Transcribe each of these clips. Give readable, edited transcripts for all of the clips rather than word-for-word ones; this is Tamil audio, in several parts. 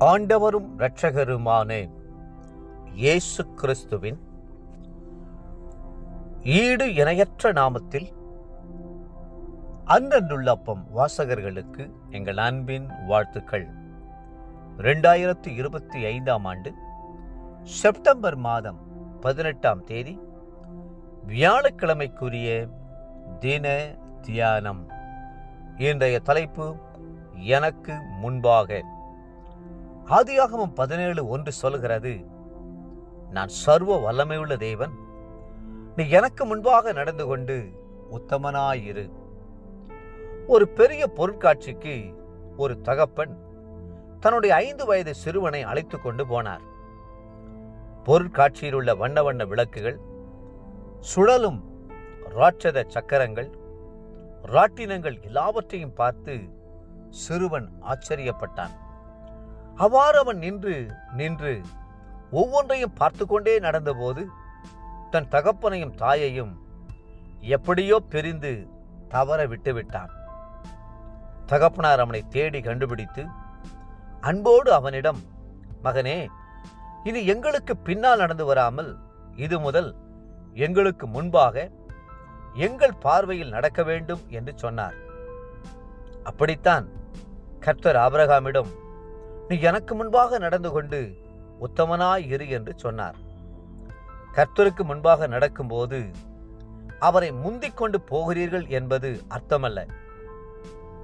ஆண்டவரும் இரட்சகருமான இயேசு கிறிஸ்துவின் ஈடு இணையற்ற நாமத்தில் அன்றன்றுள்ள அப்பம் வாசகர்களுக்கு எங்கள் அன்பின் வாழ்த்துக்கள். 2025 ஆண்டு செப்டம்பர் மாதம் 18ஆம் தேதி வியாழக்கிழமைக்குரிய தின தியானம். இன்றைய தலைப்பு எனக்கு முன்பாக. ஆதியாகமம் 17:1 சொல்கிறது, நான் சர்வ வல்லமையுள்ள தேவன், நீ எனக்கு முன்பாக நடந்து கொண்டு உத்தமனாயிரு. ஒரு பெரிய பொருட்காட்சிக்கு ஒரு தகப்பன் தன்னுடைய 5 வயது சிறுவனை அழைத்து கொண்டு போனார். பொருட்காட்சியில் உள்ள வண்ண வண்ண விளக்குகள், சுழலும் ராட்சத சக்கரங்கள், ராட்டினங்கள் எல்லாவற்றையும் பார்த்து சிறுவன் ஆச்சரியப்பட்டான். அவ்வாறு அவன் நின்று ஒவ்வொன்றையும் பார்த்து கொண்டே நடந்தபோது தன் தகப்பனையும் தாயையும் எப்படியோ பிரிந்து தவற விட்டுவிட்டான். தகப்பனார் அவனை தேடி கண்டுபிடித்து அன்போடு அவனிடம், மகனே, இனி எங்களுக்கு பின்னால் நடந்து வராமல் இது முதல் எங்களுக்கு முன்பாக எங்கள் பார்வையில் நடக்க வேண்டும் என்று சொன்னார். அப்படித்தான் கர்த்தர் ஆபிரகாமிடம், நீ எனக்கு முன்பாக நடந்து கொண்டு உத்தமனாய் இரு என்று சொன்னார். கர்த்தருக்கு முன்பாக நடக்கும்போது அவரை முந்திக் கொண்டு போகிறீர்கள் என்பது அர்த்தமல்ல.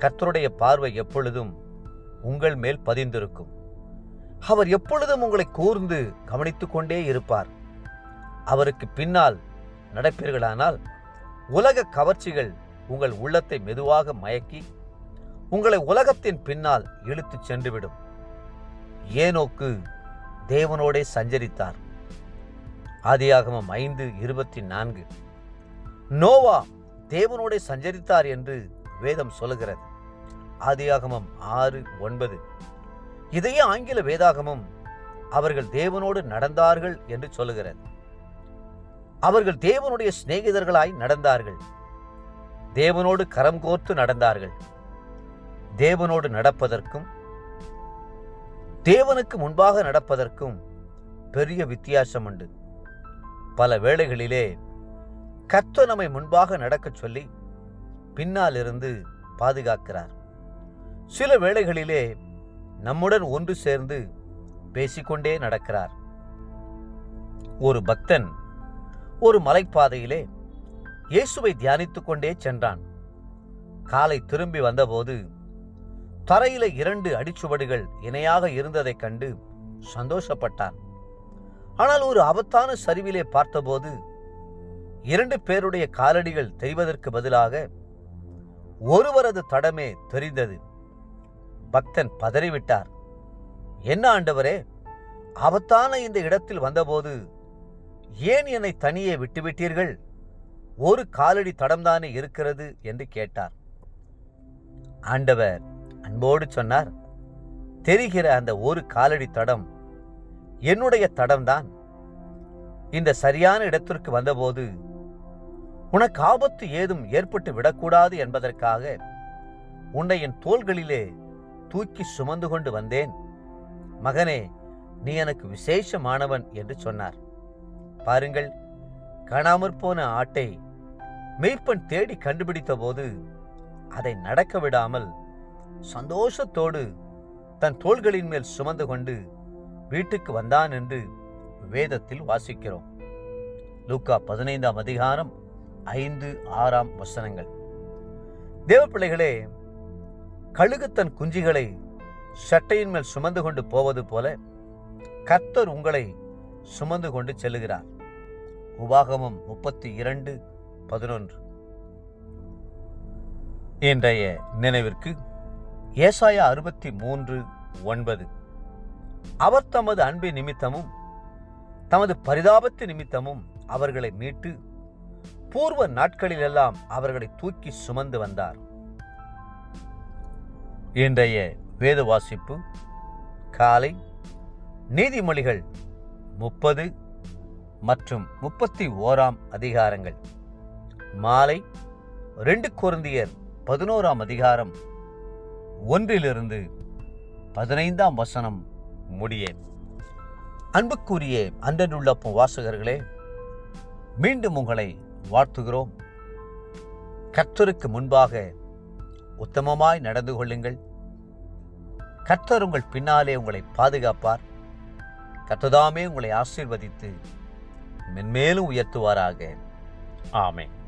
கர்த்தருடைய பார்வை எப்பொழுதும் உங்கள் மேல் பதிந்திருக்கும். அவர் எப்பொழுதும் உங்களை கூர்ந்து கவனித்துக் கொண்டே இருப்பார். அவருக்கு பின்னால் நடப்பீர்களானால் உலக கவர்ச்சிகள் உங்கள் உள்ளத்தை மெதுவாக மயக்கி உங்களை உலகத்தின் பின்னால் இழுத்துச் சென்றுவிடும். ஏனோக்கு தேவனோடே சஞ்சரித்தார். ஆதியாகமம் 5:24. நோவா தேவனோடே சஞ்சரித்தார் என்று வேதம் சொல்லுகிறது. ஆதியாகமம் 6:9. இதையே ஆங்கில வேதாகமம் அவர்கள் தேவனோடு நடந்தார்கள் என்று சொல்லுகிறது. அவர்கள் தேவனுடைய சிநேகிதர்களாய் நடந்தார்கள். தேவனோடு கரம் கோர்த்து நடந்தார்கள். தேவனோடு நடப்பதற்கும் தேவனுக்கு முன்பாக நடப்பதற்கும் பெரிய வித்தியாசம் உண்டு. பல வேளைகளிலே கர்த்தர் நம்மை முன்பாக நடக்கச் சொல்லி பின்னால் இருந்து பாதுகாக்கிறார். சில வேளைகளிலே நம்முடன் ஒன்று சேர்ந்து பேசிக்கொண்டே நடக்கிறார். ஒரு பக்தன் ஒரு மலைப்பாதையிலே இயேசுவை தியானித்துக் கொண்டே சென்றான். காலை திரும்பி வந்தபோது தரையில 2 அடிச்சுவடுகள் இணையாக இருந்ததைக் கண்டு சந்தோஷப்பட்டான். ஆனால் ஒரு ஆபத்தான சரிவிலே பார்த்தபோது 2 பேருடைய காலடிகள் தெரிவதற்கு பதிலாக ஒருவரது தடமே தெரிந்தது. பக்தன் பதறிவிட்டார். என்ன ஆண்டவரே, ஆபத்தான இந்த இடத்தில் வந்தபோது ஏன் என்னை தனியே விட்டுவிட்டீர்கள்? ஒரு காலடி தடம்தானே இருக்கிறது என்று கேட்டார். ஆண்டவர் அன்போடு சொன்னார், தெரிகிற அந்த ஒரு காலடி தடம் என்னுடைய தடம்தான். இந்த சரியான இடத்திற்கு வந்தபோது உனக்கு ஆபத்து ஏதும் ஏற்பட்டு விடக்கூடாது என்பதற்காக உன்னை என் தோள்களிலே தூக்கி சுமந்து கொண்டு வந்தேன். மகனே, நீ எனக்கு விசேஷமானவன் என்று சொன்னார். பாருங்கள், காணாமற் போன ஆட்டை மேய்ப்பன் தேடி கண்டுபிடித்த போது அதை நடக்க விடாமல் சந்தோஷத்தோடு தன் தோள்களின் மேல் சுமந்து கொண்டு வீட்டுக்கு வந்தான் என்று வேதத்தில் வாசிக்கிறோம். லூக்கா 15ஆம் அதிகாரம் 5-6 வசனங்கள். தேவ பிள்ளைகளே, கழுகு தன் குஞ்சுகளை சட்டையின் மேல் சுமந்து கொண்டு போவது போல கர்த்தர் உங்களை சுமந்து கொண்டு செல்லுகிறார். உபாகமம் 32:11. இன்றைய நினைவிற்கு ஏசாயா 63:9. அவர் தமது அன்பின் நிமித்தமும் தமது பரிதாபத்து நிமித்தமும் அவர்களை மீட்டு பூர்வ நாட்களிலெல்லாம் அவர்களை தூக்கி சுமந்து வந்தார். இன்றைய வேத வாசிப்பு காலை நீதிமொழிகள் 30 மற்றும் 31ஆம் அதிகாரங்கள். மாலை 2 கொரிந்தியர் 11ஆம் அதிகாரம் 1-15 வசனம் முடியேன். அன்புக்குரிய அன்றனுள்ளப்பம் வாசகர்களே, மீண்டும் உங்களை வாழ்த்துகிறோம். கர்த்தருக்கு முன்பாக உத்தமமாய் நடந்து கொள்ளுங்கள். கர்த்தர் உங்கள் பின்னாலே உங்களை பாதுகாப்பார். கர்த்ததாமே உங்களை ஆசீர்வதித்து மென்மேலும் உயர்த்துவாராக. ஆமென்.